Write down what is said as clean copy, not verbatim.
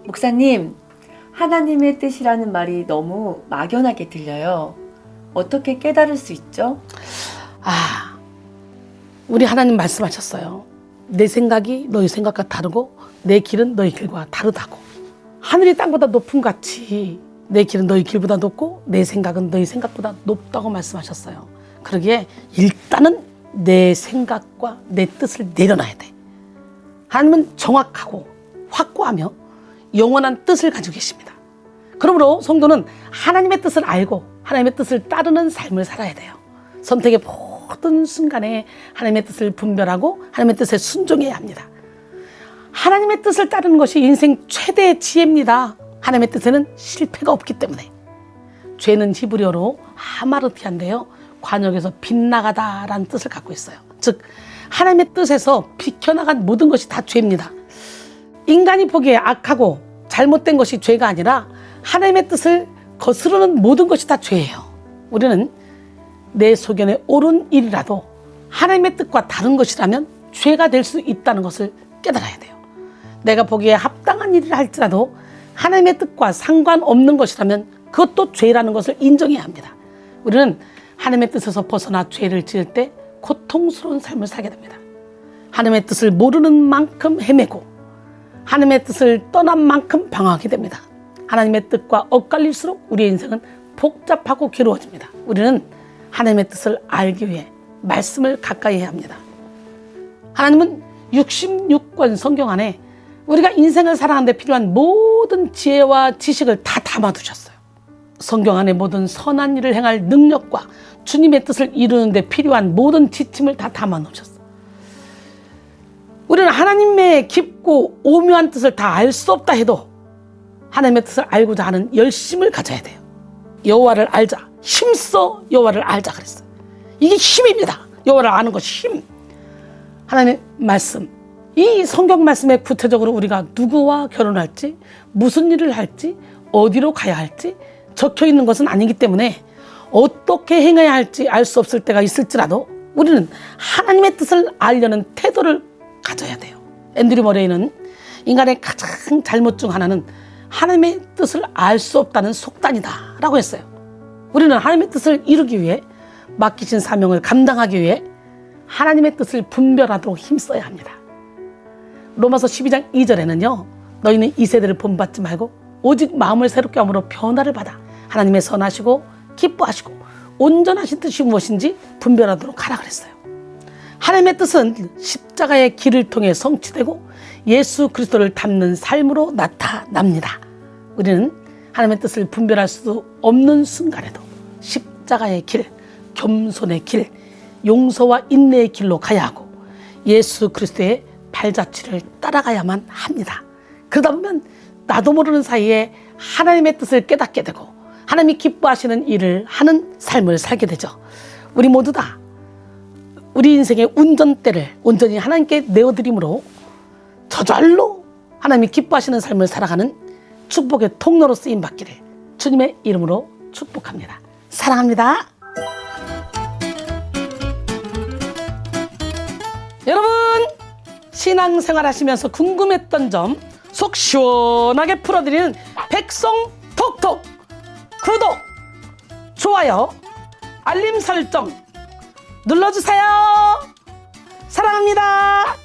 목사님, 하나님의 뜻이라는 말이 너무 막연하게 들려요. 어떻게 깨달을 수 있죠? 우리 하나님 말씀하셨어요. 내 생각이 너희 생각과 다르고 내 길은 너희 길과 다르다고. 하늘이 땅보다 높음 같이 내 길은 너희 길보다 높고 내 생각은 너희 생각보다 높다고 말씀하셨어요. 그러기에 일단은 내 생각과 내 뜻을 내려놔야 돼. 하나님은 정확하고 확고하며 영원한 뜻을 가지고 계십니다. 그러므로 성도는 하나님의 뜻을 알고 하나님의 뜻을 따르는 삶을 살아야 돼요. 선택의 모든 순간에 하나님의 뜻을 분별하고 하나님의 뜻에 순종해야 합니다. 하나님의 뜻을 따르는 것이 인생 최대의 지혜입니다. 하나님의 뜻에는 실패가 없기 때문에. 죄는 히브리어로 하마르티아인데요, 관역에서 빗나가다라는 뜻을 갖고 있어요. 즉 하나님의 뜻에서 비켜나간 모든 것이 다 죄입니다. 인간이 보기에 악하고 잘못된 것이 죄가 아니라 하나님의 뜻을 거스르는 모든 것이 다 죄예요. 우리는 내 소견에 옳은 일이라도 하나님의 뜻과 다른 것이라면 죄가 될 수 있다는 것을 깨달아야 돼요. 내가 보기에 합당한 일을 할지라도 하나님의 뜻과 상관없는 것이라면 그것도 죄라는 것을 인정해야 합니다. 우리는 하나님의 뜻에서 벗어나 죄를 지을 때 고통스러운 삶을 살게 됩니다. 하나님의 뜻을 모르는 만큼 헤매고 하나님의 뜻을 떠난 만큼 방황하게 됩니다. 하나님의 뜻과 엇갈릴수록 우리의 인생은 복잡하고 괴로워집니다. 우리는 하나님의 뜻을 알기 위해 말씀을 가까이 해야 합니다. 하나님은 66권 성경 안에 우리가 인생을 살아가는 데 필요한 모든 지혜와 지식을 다 담아두셨어요. 성경 안에 모든 선한 일을 행할 능력과 주님의 뜻을 이루는 데 필요한 모든 지침을 다 담아놓으셨어요. 우리는 하나님의 깊고 오묘한 뜻을 다 알 수 없다 해도 하나님의 뜻을 알고자 하는 열심을 가져야 돼요. 여호와를 알자, 힘써 여호와를 알자 그랬어요. 이게 힘입니다. 여호와를 아는 것이 힘. 하나님의 말씀, 이 성경 말씀에 구체적으로 우리가 누구와 결혼할지, 무슨 일을 할지, 어디로 가야 할지 적혀 있는 것은 아니기 때문에 어떻게 행해야 할지 알 수 없을 때가 있을지라도 우리는 하나님의 뜻을 알려는 태도를 가져야 돼요. 앤드류 머레이는 인간의 가장 잘못 중 하나는 하나님의 뜻을 알 수 없다는 속단이다 라고 했어요. 우리는 하나님의 뜻을 이루기 위해, 맡기신 사명을 감당하기 위해 하나님의 뜻을 분별하도록 힘써야 합니다. 로마서 12장 2절에는요, 너희는 이 세대를 본받지 말고 오직 마음을 새롭게 함으로 변화를 받아 하나님의 선하시고 기뻐하시고 온전하신 뜻이 무엇인지 분별하도록 하라 그랬어요. 하나님의 뜻은 십자가의 길을 통해 성취되고 예수 그리스도를 닮는 삶으로 나타납니다. 우리는 하나님의 뜻을 분별할 수 없는 순간에도 십자가의 길, 겸손의 길, 용서와 인내의 길로 가야 하고 예수 그리스도의 발자취를 따라가야만 합니다. 그러다 보면 나도 모르는 사이에 하나님의 뜻을 깨닫게 되고 하나님이 기뻐하시는 일을 하는 삶을 살게 되죠. 우리 모두 다 우리 인생의 운전대를 온전히 하나님께 내어드림으로 저절로 하나님이 기뻐하시는 삶을 살아가는 축복의 통로로 쓰임받기를 주님의 이름으로 축복합니다. 사랑합니다. 여러분, 신앙생활 하시면서 궁금했던 점 속 시원하게 풀어드리는 백성 톡톡, 구독, 좋아요, 알림 설정 눌러주세요. 사랑합니다.